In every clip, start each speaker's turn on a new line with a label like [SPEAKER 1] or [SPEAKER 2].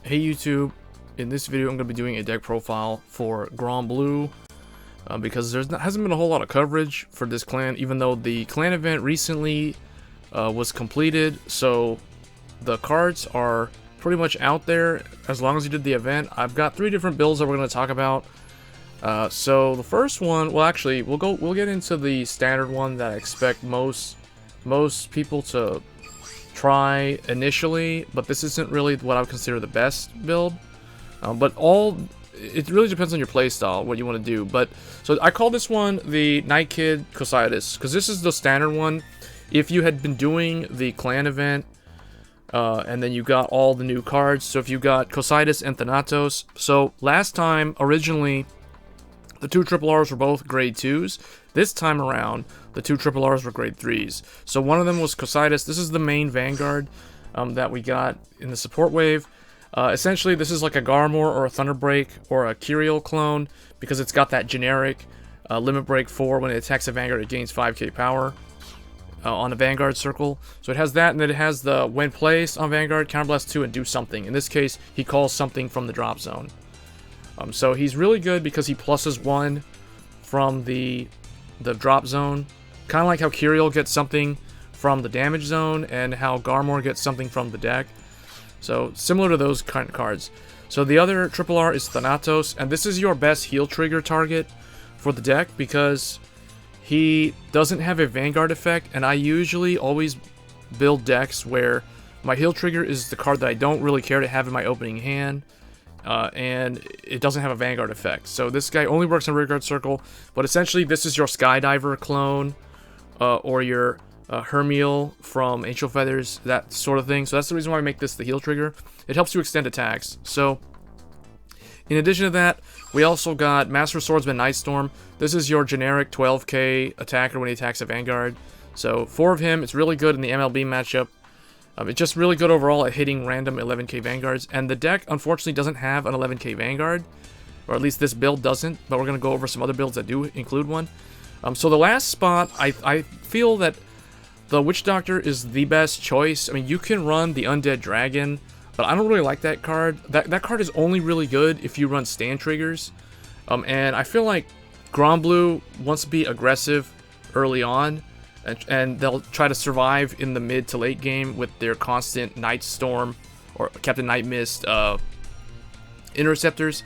[SPEAKER 1] Hey YouTube, in this video I'm going to be doing a deck profile for Granblue because there hasn't been a whole lot of coverage for this clan, even though the clan event recently was completed, so the cards are pretty much out there as long as you did the event. I've got 3 different builds that we're going to talk about. So the first one, well actually we'll get into the standard one that I expect most people to try initially, but this isn't really what I would consider the best build. But it really depends on your playstyle, what you want to do. But so I call this one the Night Kid Cocytus because this is the standard one. If you had been doing the clan event, and then you got all the new cards, so if you got Cocytus and Thanatos. So last time, originally, the 2 triple Rs were both grade 2s. This time around, the 2 triple Rs were grade 3s. So one of them was Cocytus. This is the main Vanguard that we got in the support wave. Essentially, this is like a Garmor or a Thunderbreak or a Kyriel clone because it's got that generic Limit Break 4. When it attacks a Vanguard, it gains 5k power on a Vanguard circle. So it has that, and then it has the when placed on Vanguard, Counterblast 2 and do something. In this case, he calls something from the drop zone. So he's really good because he pluses 1 from the drop zone. Kind of like how Kyriel gets something from the damage zone and how Garmor gets something from the deck. So similar to those kind of cards. So the other triple R is Thanatos, and this is your best heal trigger target for the deck because he doesn't have a Vanguard effect, and I usually always build decks where my heal trigger is the card that I don't really care to have in my opening hand. And it doesn't have a Vanguard effect. So this guy only works in Rearguard Circle, but essentially this is your Skydiver clone, or your Hermiel from Angel Feathers, that sort of thing. So that's the reason why I make this the heal trigger. It helps you extend attacks. So in addition to that, we also got Master Swordsman Nightstorm. This is your generic 12k attacker when he attacks a Vanguard. So 4 of him. It's really good in the MLB matchup. It's just really good overall at hitting random 11k Vanguards. And the deck, unfortunately, doesn't have an 11k Vanguard. Or at least this build doesn't. But we're going to go over some other builds that do include one. So the last spot, I feel that the Witch Doctor is the best choice. I mean, you can run the Undead Dragon, but I don't really like that card. That card is only really good if you run stand triggers. And I feel like Granblue wants to be aggressive early on. And they'll try to survive in the mid to late game with their constant Night Storm or Captain Night Mist interceptors.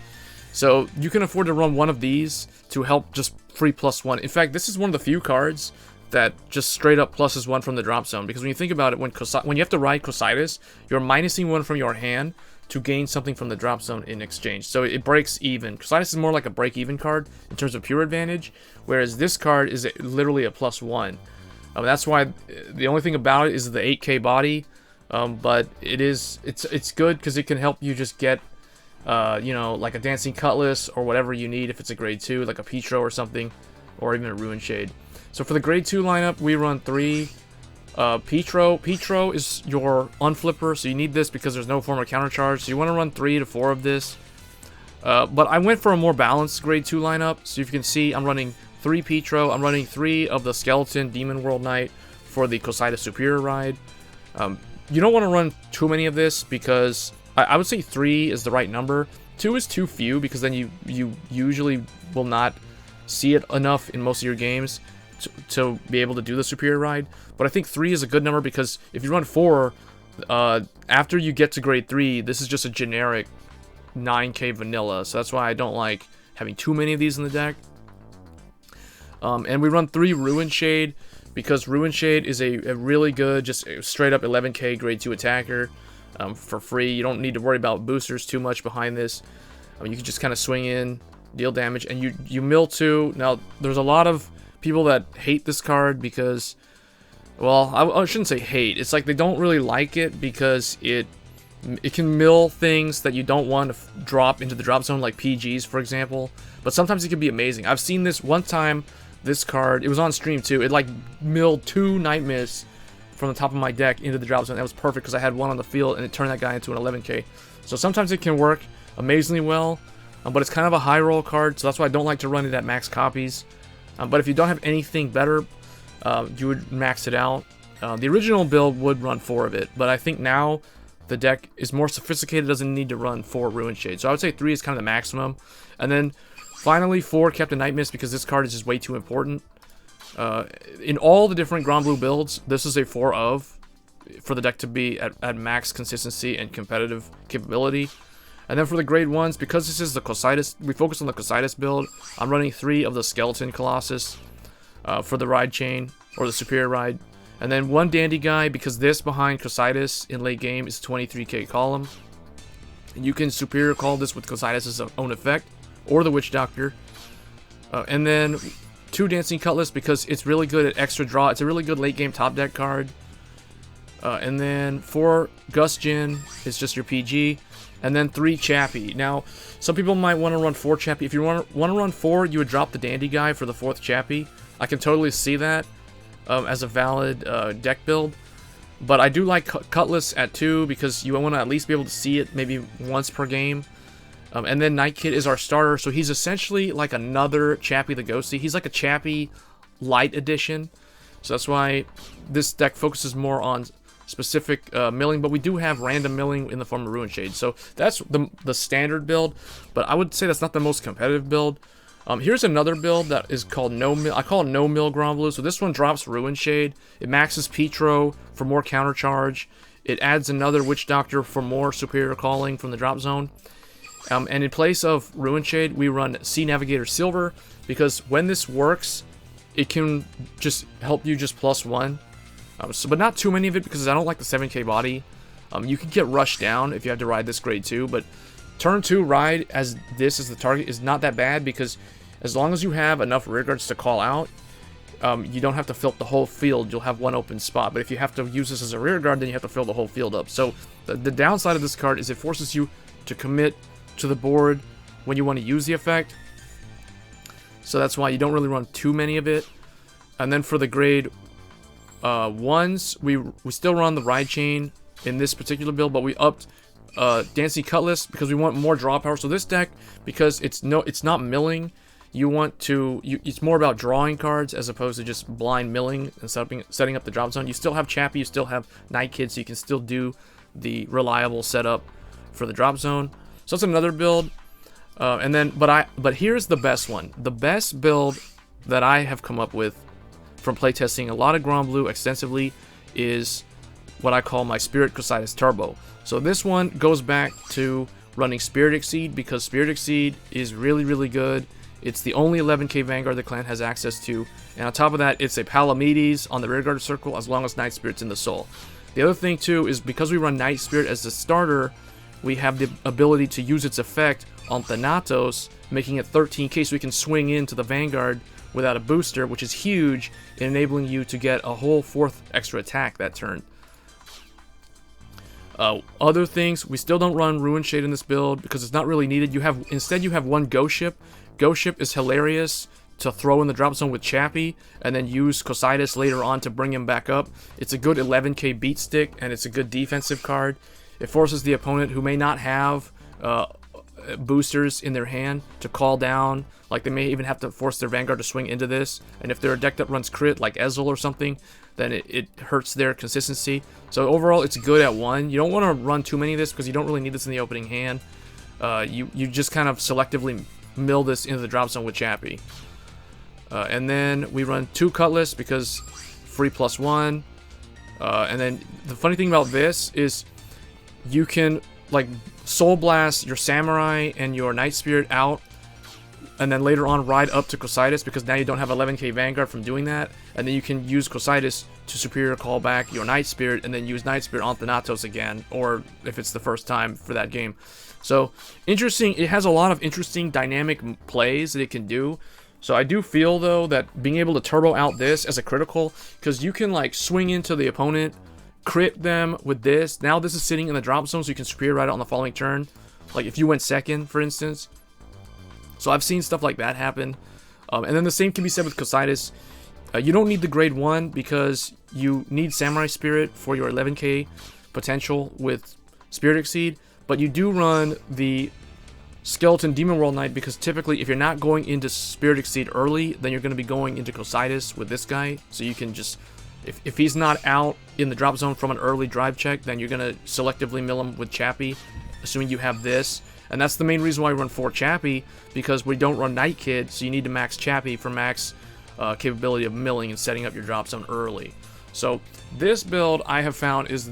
[SPEAKER 1] So you can afford to run one of these to help just free +1. In fact, this is one of the few cards that just straight up pluses 1 from the drop zone. Because when you think about it, when you have to ride Cocytus, you're minusing 1 from your hand to gain something from the drop zone in exchange. So it breaks even. Cocytus is more like a break-even card in terms of pure advantage, whereas this card is literally a +1. That's why the only thing about it is the 8k body, but it's good because it can help you just get, you know, like a Dancing Cutlass or whatever you need if it's a grade 2, like a Petro or something, or even a Ruin Shade. So for the grade 2 lineup, we run 3 Petro. Petro is your unflipper, so you need this because there's no form of countercharge. So you want to run 3 to 4 of this. But I went for a more balanced grade 2 lineup. So if you can see, I'm running 3 Petro. I'm running 3 of the Skeleton Demon World Knight for the Cocytus Superior ride. You don't want to run too many of this because I would say 3 is the right number. 2 is too few because then you usually will not see it enough in most of your games to be able to do the Superior ride. But I think 3 is a good number because if you run 4, after you get to grade 3, this is just a generic 9k vanilla. So that's why I don't like having too many of these in the deck. And we run 3 Ruin Shade because Ruin Shade is a really good, just straight up 11k grade 2 attacker for free. You don't need to worry about boosters too much behind this. You can just kind of swing in, deal damage, and you mill 2. Now, there's a lot of people that hate this card because, well, I shouldn't say hate. It's like they don't really like it because it can mill things that you don't want to drop into the drop zone, like PGs, for example. But sometimes it can be amazing. I've seen this one time. This card, it was on stream too. It like milled 2 Night Mists from the top of my deck into the drop zone. That was perfect because I had 1 on the field and it turned that guy into an 11k. So sometimes it can work amazingly well, but it's kind of a high roll card, so that's why I don't like to run it at max copies. But if you don't have anything better, you would max it out. The original build would run 4 of it, but I think now the deck is more sophisticated, doesn't need to run 4 Ruin Shade. So I would say 3 is kind of the maximum. And then finally 4 Captain Night Mist, because this card is just way too important. In all the different Granblue builds, this is a 4 of, for the deck to be at max consistency and competitive capability. And then for the grade 1s, because this is the Cocytus, we focus on the Cocytus build, I'm running 3 of the Skeleton Colossus for the ride chain, or the superior ride. And then 1 Dandy Guy, because this behind Cocytus in late game is 23k column. And you can superior call this with Cocytus' own effect, or the Witch Doctor. And then 2 Dancing Cutlass, because it's really good at extra draw. It's a really good late game top deck card. And then 4 Gusjin is just your PG. And then 3 Chappie. Now, some people might want to run 4 Chappie. If you want to run 4, you would drop the Dandy Guy for the 4th Chappie. I can totally see that as a valid deck build. But I do like Cutlass at 2 because you want to at least be able to see it maybe once per game. And then Night Kid is our starter, so he's essentially like another Chappie the Ghosty. He's like a Chappie Light Edition. So that's why this deck focuses more on specific milling, but we do have random milling in the form of Ruin Shade. So that's the standard build, but I would say that's not the most competitive build. Here's another build that is called No Mill. I call it No Mill Granblue. So this one drops Ruin Shade. It maxes Petro for more counter charge. It adds another Witch Doctor for more superior calling from the drop zone. And in place of Ruin Shade, we run Sea Navigator Silver, because when this works, it can just help you just +1. But not too many of it, because I don't like the 7k body. You can get rushed down if you have to ride this grade 2, but turn 2 ride as this is the target is not that bad, because as long as you have enough rear guards to call out, you don't have to fill up the whole field. You'll have 1 open spot. But if you have to use this as a rear guard, then you have to fill the whole field up. So the downside of this card is it forces you to commit to the board when you want to use the effect. So that's why you don't really run too many of it. And then for the grade 1s, we still run the ride chain in this particular build, but we upped Dancing Cutlass because we want more draw power. So this deck, because it's not milling, it's more about drawing cards as opposed to just blind milling and setting up the drop zone. You still have Chappie, you still have Night Kid, so you can still do the reliable setup for the drop zone. So that's another build. But here's the best one. The best build that I have come up with from playtesting a lot of Granblue extensively is what I call my Spirit Cocytus Turbo. So this one goes back to running Spirit Exceed, because Spirit Exceed is really, really good. It's the only 11k Vanguard the clan has access to, and on top of that, it's a Palamedes on the rearguard circle as long as Night Spirit's in the soul. The other thing too is because we run Night Spirit as the starter, we have the ability to use its effect on Thanatos, making it 13k, so we can swing into the Vanguard without a booster, which is huge in enabling you to get a whole 4th extra attack that turn. Other things, we still don't run Ruin Shade in this build because it's not really needed. Instead you have 1 Ghost Ship. Ghost Ship is hilarious to throw in the drop zone with Chappie and then use Cocytus later on to bring him back up. It's a good 11k beat stick, and it's a good defensive card. It forces the opponent, who may not have boosters in their hand, to call down. Like, they may even have to force their Vanguard to swing into this, and if they're a deck that runs crit like Ezel or something, then it hurts their consistency. So overall, it's good at 1. You don't want to run too many of this because you don't really need this in the opening hand. You just kind of selectively mill this into the drop zone with Chappie. And then we run 2 Cutlass because free +1. And then the funny thing about this is you can like Soul Blast your Samurai and your Night Spirit out, and then later on ride up to Cocytus, because now you don't have 11k Vanguard from doing that, and then you can use Cocytus to superior call back your Night Spirit, and then use Night Spirit on Thanatos again, or if it's the first time for that game. So interesting, it has a lot of interesting dynamic plays that it can do. So I do feel though that being able to turbo out this as a critical, because you can like swing into the opponent, crit them with this. Now this is sitting in the drop zone, so you can superior ride it on the following turn. Like if you went second, for instance. So I've seen stuff like that happen. And then the same can be said with Cocytus. You don't need the grade 1 because you need Samurai Spirit for your 11k potential with Spirit Exceed. But you do run the Skeleton Demon World Knight, because typically if you're not going into Spirit Exceed early, then you're going to be going into Cocytus with this guy. So you can just If he's not out in the drop zone from an early drive check, then you're going to selectively mill him with Chappie, assuming you have this. And that's the main reason why we run 4 Chappie, because we don't run Night Kid, so you need to max Chappie for max capability of milling and setting up your drop zone early. So this build I have found is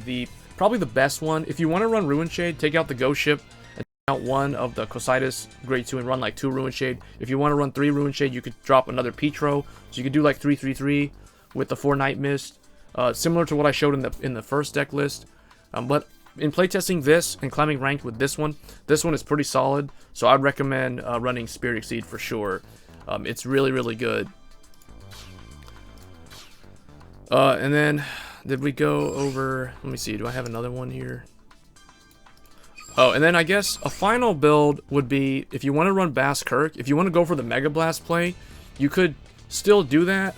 [SPEAKER 1] probably the best one. If you want to run Ruin Shade, take out the Ghost Ship and take out one of the Cositus Grade 2 and run like 2 Ruin Shade. If you want to run 3 Ruin Shade, you could drop another Petro, so you could do like 3-3-3 with the 4 Night Mist, similar to what I showed in the first deck list. But in playtesting this and climbing ranked with this one is pretty solid, so I'd recommend running Spirit Exceed for sure. It's really, really good. And then, did we go over, let me see, do I have another one here? Oh, and then I guess a final build would be, if you want to run Basskirk, if you want to go for the Mega Blast play, you could still do that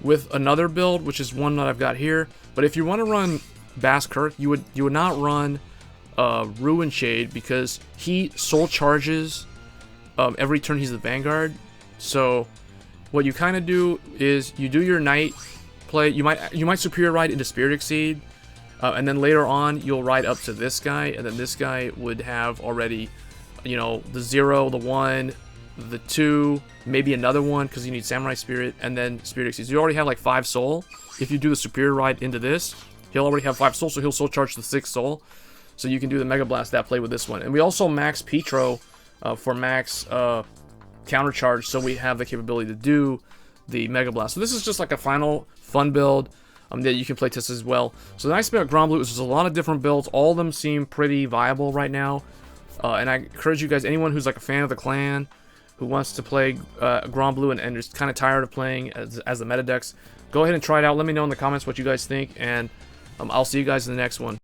[SPEAKER 1] with another build, which is one that I've got here. But if you want to run Basskirk, you would not run Ruin Shade, because he soul charges every turn he's the Vanguard. So what you kind of do is you do your Night play. You might Superior Ride into Spirit Exceed, and then later on you'll ride up to this guy, and then this guy would have already, you know, the 0, the 1, the 2, maybe another one because you need Samurai Spirit, and then Spirit Exceed. So you already have like 5 soul. If you do the Superior Ride into this, he'll already have 5 soul, so he'll soul charge the 6 soul. So you can do the Mega Blast that play with this one. And we also max Petro for max counter charge, so we have the capability to do the Mega Blast. So this is just like a final fun build that you can play test as well. So the nice thing about Granblue is there's a lot of different builds. All of them seem pretty viable right now. And I encourage you guys, anyone who's like a fan of the clan, who wants to play Granblue and is kind of tired of playing as the meta decks, go ahead and try it out. Let me know in the comments what you guys think, and I'll see you guys in the next one.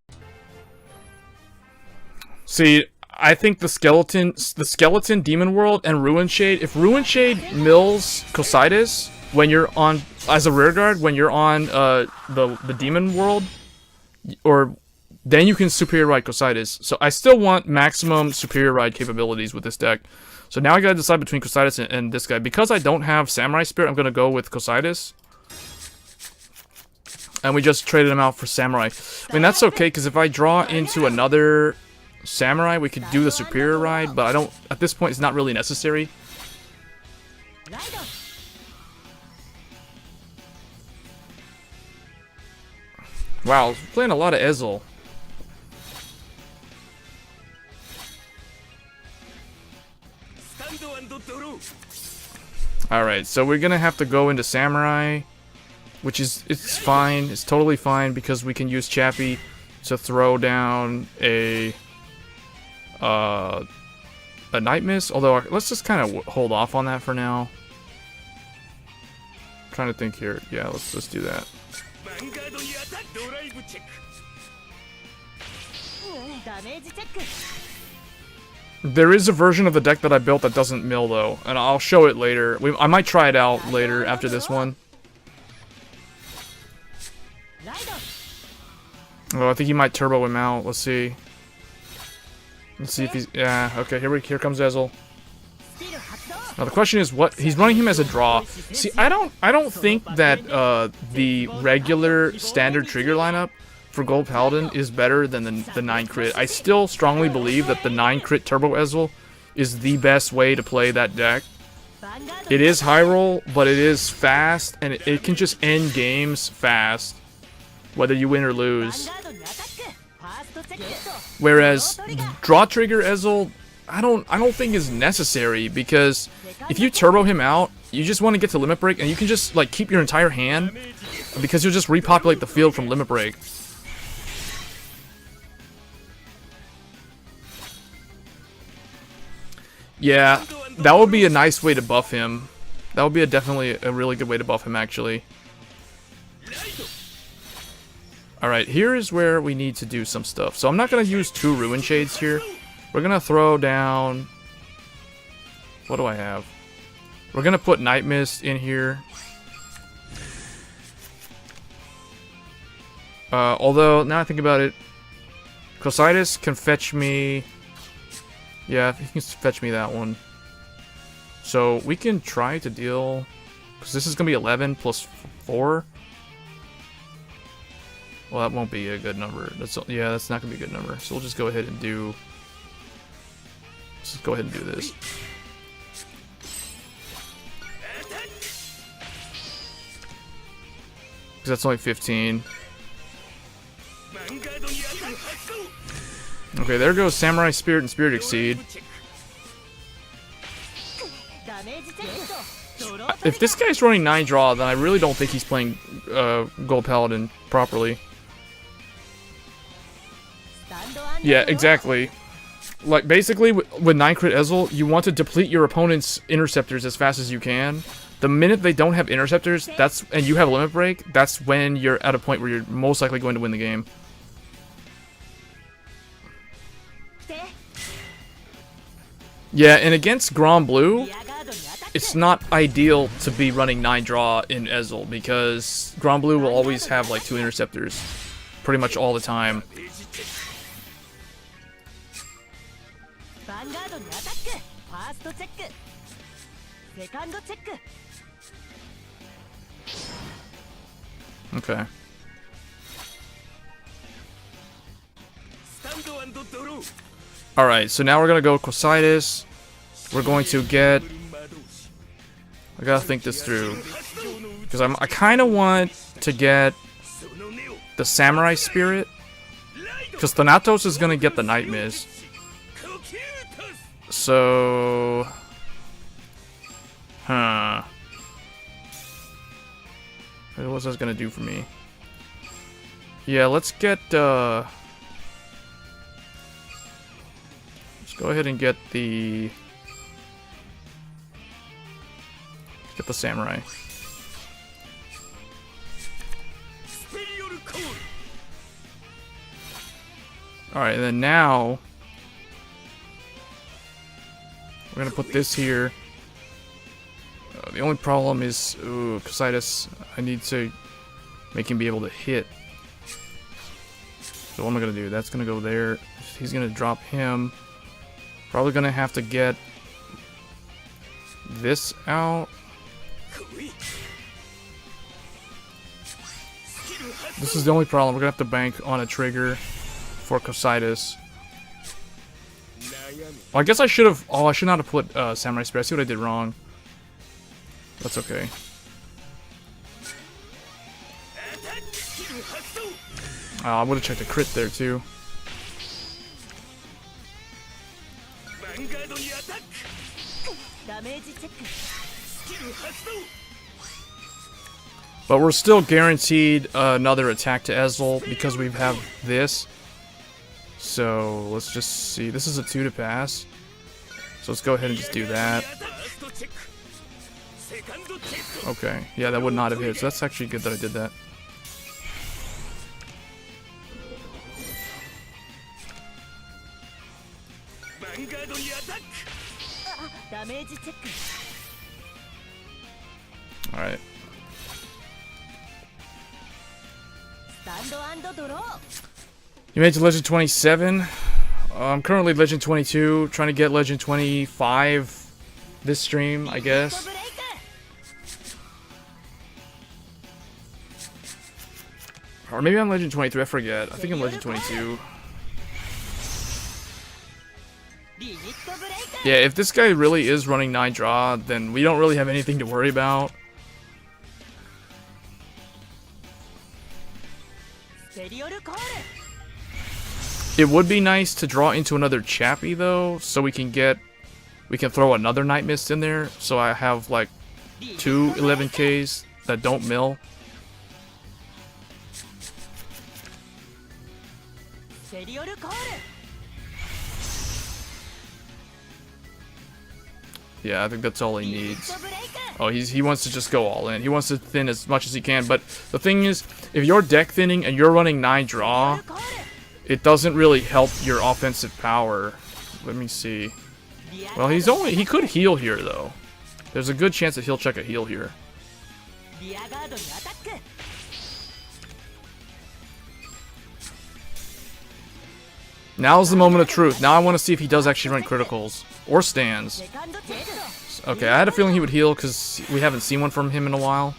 [SPEAKER 1] See, I think the skeleton Demon World and Ruin Shade, if Ruin Shade mills Cositus when you're on, as a rear guard, when you're on the Demon World, or then you can Superior Ride Cositus. So I still want maximum Superior Ride capabilities with this deck. So now I gotta decide between Cositus and this guy. Because I don't have Samurai Spirit, I'm gonna go with Cositus. And we just traded him out for Samurai. I mean, that's okay, because if I draw into another Samurai, we could do the Superior Ride, but I don't, at this point, it's not really necessary. Wow, playing a lot of Ezel. Alright, so we're gonna have to go into Samurai, which is, it's fine, it's totally fine, because we can use Chappie to throw down a Night Mist, although let's just kind of hold off on that for now. I'm trying to think here. Yeah, let's just do that. There is a version of the deck that I built that doesn't mill though, and I'll show it later. I might try it out later after this one. Oh, I think he might turbo him out. Let's see. Let's see if he's, yeah, okay, here comes Ezel. Now the question is, what he's running him as a draw. See, I don't think that the regular standard trigger lineup for Gold Paladin is better than the 9 crit. I still strongly believe that the 9 crit Turbo Ezel is the best way to play that deck. It is high roll, but it is fast, and it can just end games fast, whether you win or lose. Whereas draw trigger Ezel, I don't think is necessary, because if you turbo him out, you just want to get to limit break, and you can just like keep your entire hand, because you'll just repopulate the field from limit break. Yeah, that would be a nice way to buff him. That would be definitely a really good way to buff him, actually. Alright, here is where we need to do some stuff. So I'm not going to use 2 Ruin Shades here. We're going to throw down... What do I have? We're going to put Night Mist in here. Although, now I think about it, Cositus can fetch me... Yeah, he can fetch me that one. So we can try to deal... Because this is going to be 11 plus 4. Well, that won't be a good number. Yeah, that's not gonna be a good number. So we'll just go ahead and do. Let's just go ahead and do this. Because that's only 15. Okay, there goes Samurai Spirit and Spirit Exceed. If this guy's running 9 draw, then I really don't think he's playing Gold Paladin properly. Yeah, exactly. Like, basically, with 9 crit Ezel, you want to deplete your opponent's interceptors as fast as you can. The minute they don't have interceptors, and you have limit break, that's when you're at a point where you're most likely going to win the game. Yeah, and against Granblue, it's not ideal to be running 9 draw in Ezel, because Granblue will always have like 2 interceptors pretty much all the time. Okay. Alright, so now we're gonna go Cositis. We're going to get... I gotta think this through. Because I kinda want to get the Samurai Spirit. Because Thanatos is gonna get the Night Mist. So... Huh. What's that gonna do for me? Yeah, let's get, let's go ahead and get the... Get the Samurai. Alright, and then now... We're gonna put this here. The only problem is, ooh, Cositis, I need to make him be able to hit. So what am I gonna do? That's gonna go there. He's gonna drop him. Probably gonna have to get this out. This is the only problem. We're gonna have to bank on a trigger for Cositis. Well, I guess I should have. Oh, I should not have put Samurai Spirit. I see what I did wrong. That's okay. I would have checked a crit there too. But we're still guaranteed another attack to Ezel because we have this. So let's just see. This is a 2 to pass. So let's go ahead and just do that. Okay, yeah, that would not have hit, so that's actually good that I did that. Alright. You made it to Legend 27. I'm currently Legend 22, trying to get Legend 25 this stream, I guess. Or maybe I'm Legend 23, I forget. I think I'm Legend 22. Yeah, if this guy really is running 9 draw, then we don't really have anything to worry about. It would be nice to draw into another Chappie though, so we can throw another Night Mist in there, so I have like 2 11Ks that don't mill. Yeah, I think that's all he needs. Oh, he wants to just go all in. He wants to thin as much as he can, but the thing is, if you're deck thinning and you're running 9 draw, it doesn't really help your offensive power. Let me see. Well, he could heal here though. There's a good chance that he'll check a heal here. Now's the moment of truth. Now I want to see if he does actually run criticals. Or stands. Okay, I had a feeling he would heal because we haven't seen one from him in a while.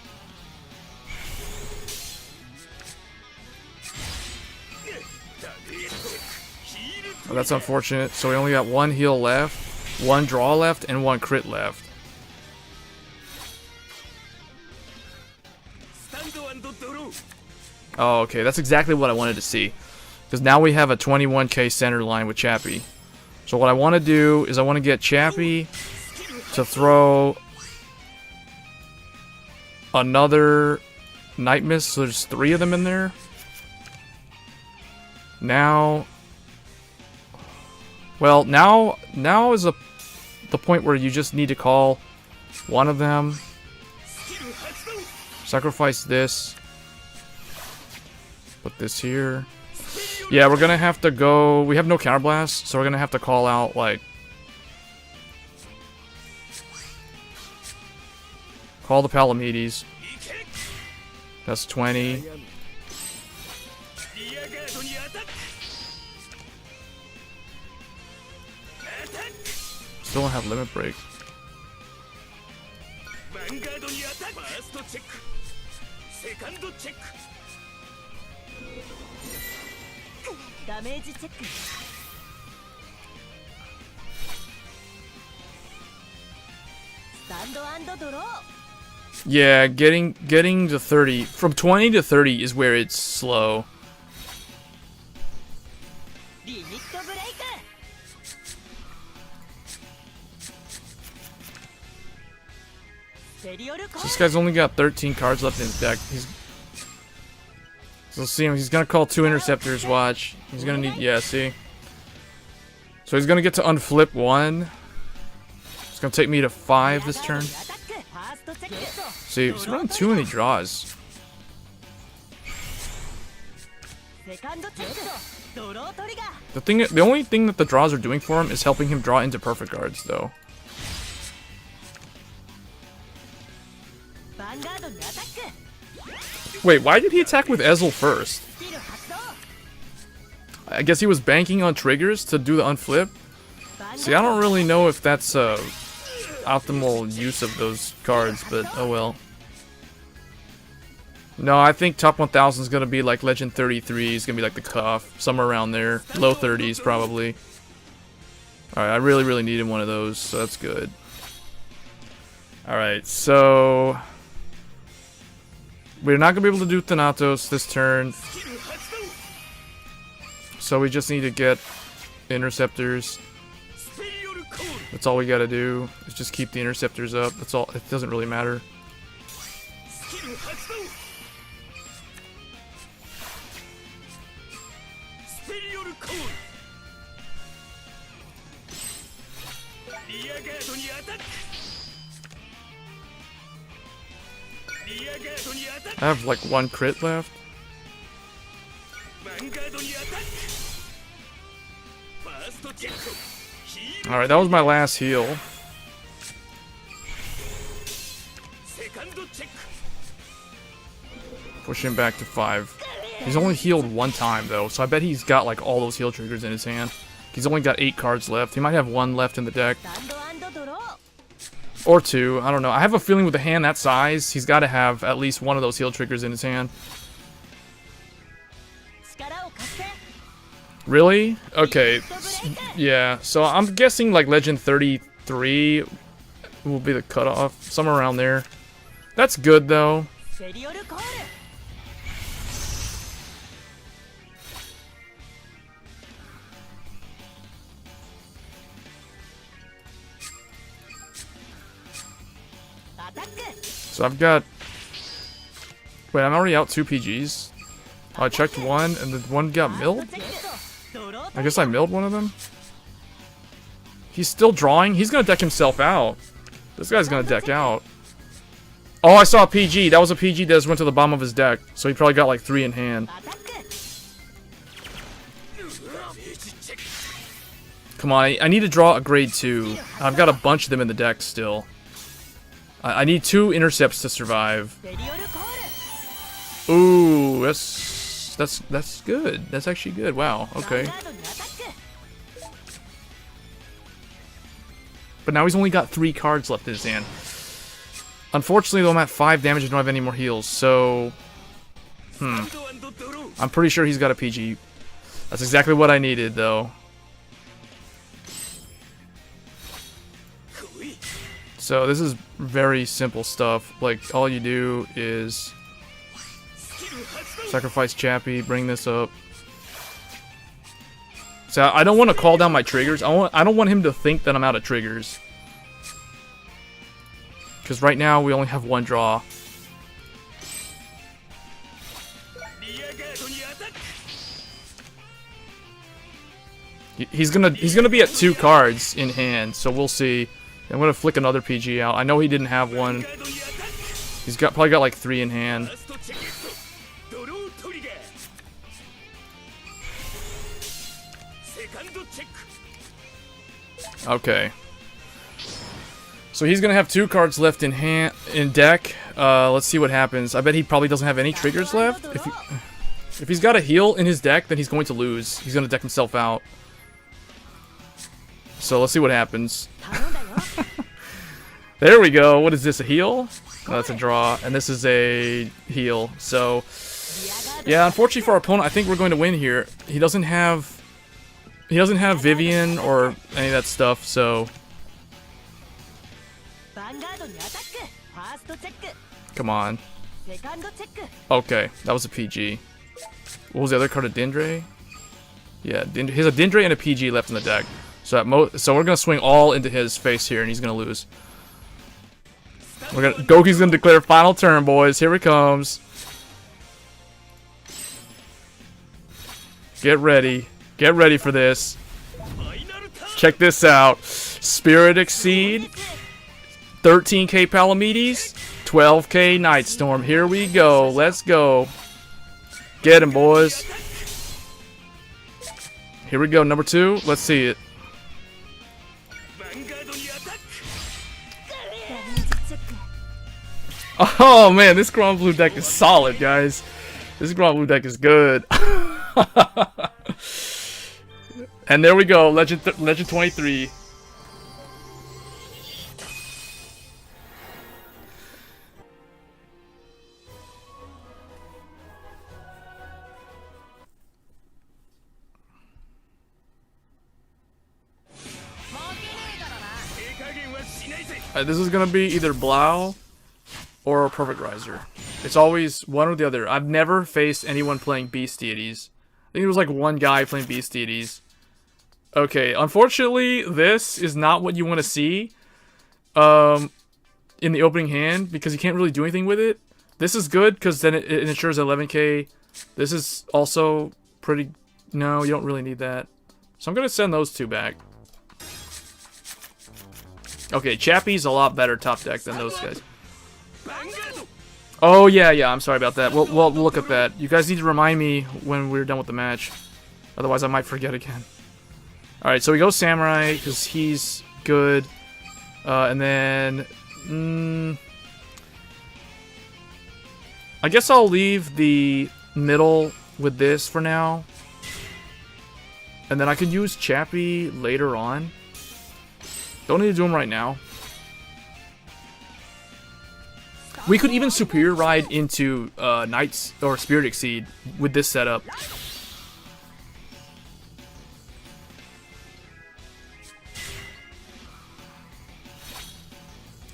[SPEAKER 1] Oh, that's unfortunate. So we only got one heal left, one draw left, and one crit left. Oh, okay. That's exactly what I wanted to see. Because now we have a 21k center line with Chappie. So what I want to do is I want to get Chappie to throw another Night Mist. So there's 3 of them in there. Now... Well, now is the point where you just need to call one of them. Sacrifice this. Put this here. Yeah, we're gonna have to go... We have no counterblast, so we're gonna have to call out, like... Call the Palamedes. That's 20. Still don't have limit break.
[SPEAKER 2] Vanguardにアタック。ファーストチェック。セカンドチェック。ダメージチェック。スタンド&ドロー。
[SPEAKER 1] Yeah, getting to 30 from 20 to 30 is where it's slow. This guy's only got 13 cards left in his deck. So see him. He's gonna call 2 interceptors. Watch. He's gonna need. Yeah, see. So he's gonna get to unflip 1. It's gonna take me to 5 this turn. See, he's running too many draws. The only thing that the draws are doing for him is helping him draw into perfect cards, though. Wait, why did he attack with Ezel first? I guess he was banking on triggers to do the unflip. See, I don't really know if that's optimal use of those cards, but oh well. No, I think top 1000 is gonna be like Legend 33 is gonna be like the cutoff, somewhere around there, low 30s probably. All right, I really needed one of those, so that's good. All right, so we're not gonna be able to do Thanatos this turn, so we just need to get interceptors. That's all we gotta do, is just keep the interceptors up. That's all. It doesn't really matter. I have like 1 crit left. Alright, that was my last heal. Push him back to 5. He's only healed 1 time though, so I bet he's got like all those heal triggers in his hand. He's only got 8 cards left. He might have 1 left in the deck. Or 2, I don't know. I have a feeling with a hand that size, he's got to have at least 1 of those heal triggers in his hand. Really? Okay. Yeah, so I'm guessing like Legend 33 will be the cutoff. Somewhere around there. That's good though. So I've got... Wait, I'm already out 2 PGs. Oh, I checked 1, and then 1 got milled? I guess I milled 1 of them? He's still drawing? He's gonna deck himself out. This guy's gonna deck out. Oh, I saw a PG. That was a PG that just went to the bottom of his deck. So he probably got like 3 in hand. Come on, I need to draw a grade 2. I've got a bunch of them in the deck still. I need 2 intercepts to survive. Ooh, that's good. That's actually good. Wow. Okay. But now he's only got 3 cards left in his hand. Unfortunately, though, I'm at 5 damage and don't have any more heals. So, I'm pretty sure he's got a PG. That's exactly what I needed, though. So this is very simple stuff. Like, all you do is sacrifice Chappie, bring this up. So I don't want to call down my triggers. I don't want him to think that I'm out of triggers. Because right now we only have one draw. He's gonna be at 2 cards in hand, so we'll see. I'm gonna flick another PG out. I know he didn't have one. He's probably got like 3 in hand. Okay. So he's gonna have 2 cards left in deck. Let's see what happens. I bet he probably doesn't have any triggers left. If he's got a heal in his deck, then he's going to lose. He's gonna deck himself out. So let's see what happens. There we go. What is this? A heal? Oh, that's a draw, and this is a heal. So yeah, unfortunately for our opponent, I think we're going to win here. He doesn't have Vivian or any of that stuff. So come on. Okay, that was a PG. What was the other card? A Dindre? Yeah, he has a Dindre and a PG left in the deck. So we're gonna swing all into his face here, and he's gonna lose. Goki's gonna declare final turn, boys. Here it comes. Get ready. Get ready for this. Check this out. Spirit Exceed. 13k Palamedes. 12k Nightstorm. Here we go. Let's go. Get him, boys. Here we go. Number 2. Let's see it. Oh man, this Granblue deck is solid, guys. This Granblue deck is good. And there we go, Legend 23. This is gonna be either Blau or a Perfect Riser. It's always one or the other. I've never faced anyone playing Beast Deities. I think there was like one guy playing Beast Deities. Okay, unfortunately, this is not what you want to see in the opening hand, because you can't really do anything with it. This is good, because then it ensures 11k. This is also pretty... No, you don't really need that. So I'm going to send those 2 back. Okay, Chappie's a lot better top deck than those guys. Oh, yeah, I'm sorry about that. We'll look at that. You guys need to remind me when we're done with the match. Otherwise, I might forget again. Alright, so we go Samurai, because he's good. And then... I guess I'll leave the middle with this for now. And then I can use Chappie later on. Don't need to do him right now. We could even Superior Ride into Knights or Spirit Exceed with this setup.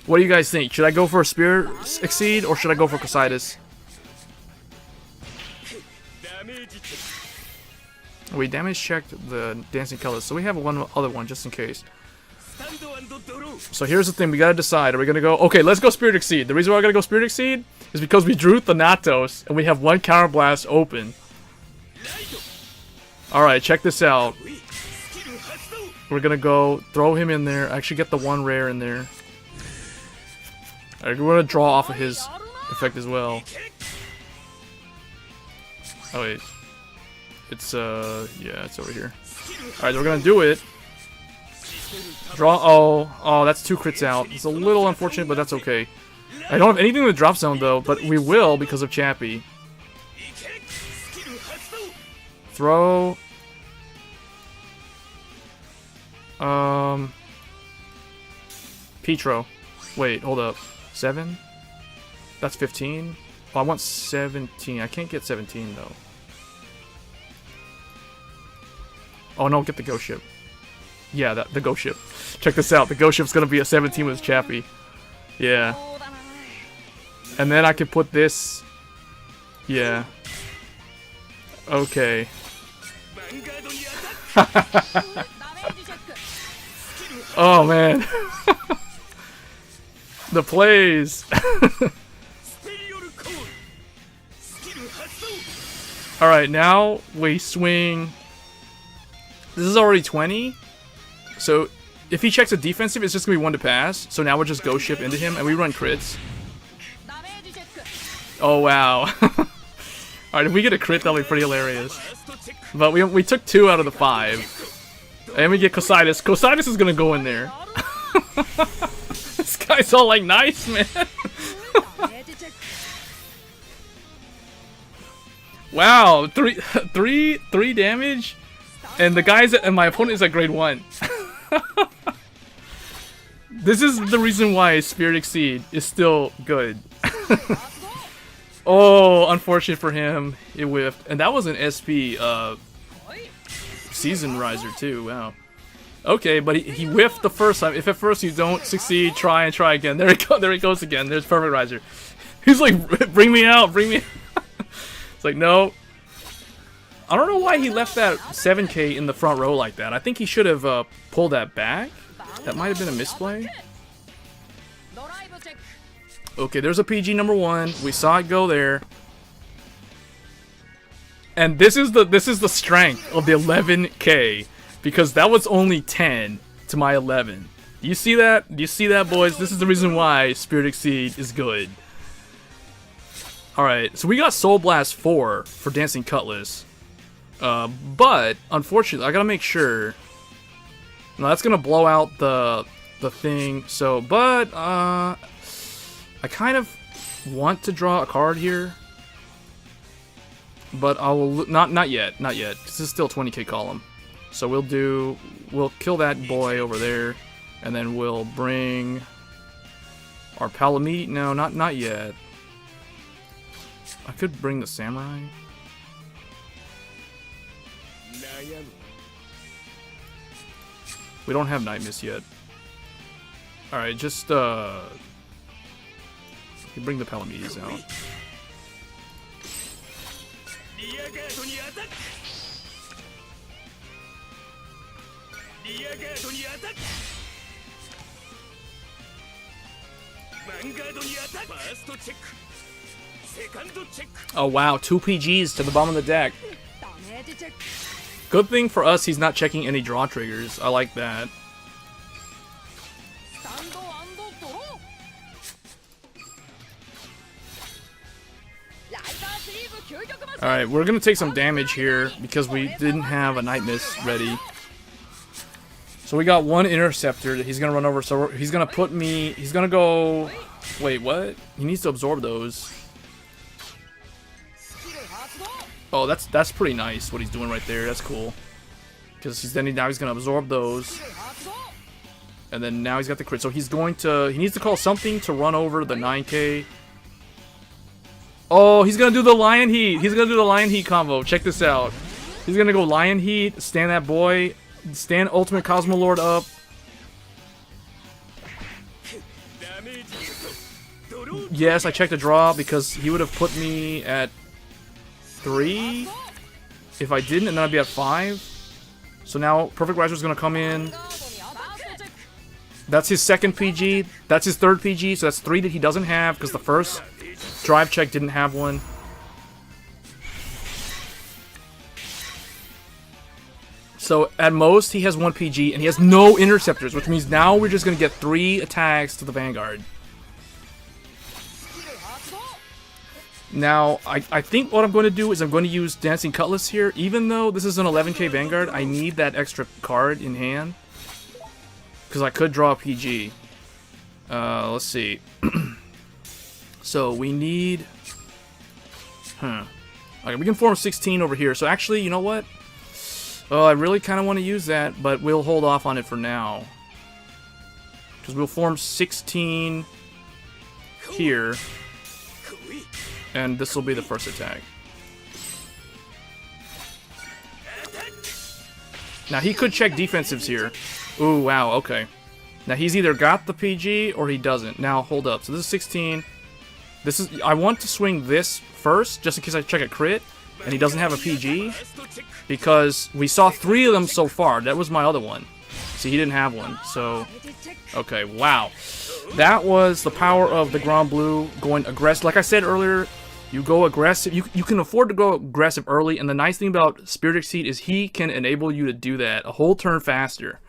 [SPEAKER 1] What do you guys think? Should I go for a Spirit Exceed or should I go for Crusadus? We damage checked the Dancing Colors, so we have one other one just in case. So here's the thing, we gotta decide. Are we gonna go... Okay, let's go Spirit Exceed. The reason why we're gonna go Spirit Exceed is because we drew Thanatos and we have 1 Counter Blast open. Alright, check this out. We're gonna go throw him in there. Actually get the 1 rare in there. Alright, we're gonna draw off of his effect as well. Oh wait. It's yeah, it's over here. Alright, we're gonna do it. Draw. Oh, that's 2 crits out. It's a little unfortunate, but that's okay. I don't have anything in the drop zone though, but we will because of Chappie. Throw. Petro. Wait, hold up. 7? That's 15? Oh, I want 17. I can't get 17 though. Oh no, get the ghost ship. Yeah, the ghost ship. Check this out. The ghost ship's gonna be a 17 with Chappie. Yeah. And then I could put this. Yeah. Okay. Oh man. The plays. Alright, now we swing. This is already 20. So if he checks a defensive, it's just gonna be 1 to pass. So now we'll just ghost ship into him and we run crits. Oh wow. Alright, if we get a crit, that'll be pretty hilarious. But we took 2 out of the 5. And we get Cositis. Cositis is gonna go in there. This guy's all like, nice, man. Wow, three damage, and the guys and my opponent is at grade 1. This is the reason why Spirit Exceed is still good. Oh, unfortunate for him, it whiffed, and that was an SP season riser too. Wow. Okay, but he whiffed the first time. If at first you don't succeed, try and try again. There he goes again. There's perfect riser. He's like, bring me out, bring me. It's like, no. I don't know why he left that 7K in the front row like that. I think he should have pulled that back. That might have been a misplay. Okay, there's a PG number 1. We saw it go there. And this is the strength of the 11K, because that was only 10 to my 11. Do you see that? Do you see that, boys? This is the reason why Spirit Exceed is good. Alright, so we got Soul Blast 4 for Dancing Cutlass. But, unfortunately, I gotta make sure. No, that's gonna blow out the thing. So, but, I kind of want to draw a card here. But I will, not yet. This is still 20k column. So we'll kill that boy over there. And then we'll bring our Palamute. No, not yet. I could bring the Samurai. We don't have Night Mist yet. Alright, just bring the Palamutes out. Oh wow, 2 PGs to the bottom of the deck. Good thing for us, he's not checking any draw triggers. I like that. Alright, we're gonna take some damage here because we didn't have a Night Mist ready. So we got 1 Interceptor that he's gonna run over. So he's gonna put me. He's gonna go. Wait, what? He needs to absorb those. Oh, that's pretty nice what he's doing right there. That's cool. Because now he's gonna absorb those. And then now he's got the crit. So he needs to call something to run over the 9k. Oh, he's gonna do the Lion Heat. He's gonna do the Lion Heat combo. Check this out. He's gonna go Lion Heat, stand that boy, stand Ultimate Cosmolord up. Yes, I checked the draw because he would have put me at 3 if I didn't, and then I'd be at 5. So now Perfect Riser is gonna come in. That's his second PG. That's his third PG. So that's 3 that he doesn't have because the first drive check didn't have one. So at most he has 1 PG and he has no interceptors, which means now we're just gonna get 3 attacks to the Vanguard. Now I think what I'm going to do is I'm going to use Dancing Cutlass here. Even though this is an 11k Vanguard, I need that extra card in hand because I could draw a PG. Let's see. So we need. Okay, we can form 16 over here. So actually, you know what? Oh, I really kind of want to use that, but we'll hold off on it for now. Because we'll form 16 here. And this will be the first attack. Now, he could check defensives here. Ooh, wow, okay. Now he's either got the PG or he doesn't. Now hold up. So this is 16. This is I want to swing this first just in case I check a crit and he doesn't have a PG because we saw 3 of them so far. That was my other one. See, he didn't have one. So okay, wow. That was the power of the Granblue going aggressive. Like I said earlier, you go aggressive. You can afford to go aggressive early, and the nice thing about Spirit Exceed is he can enable you to do that a whole turn faster.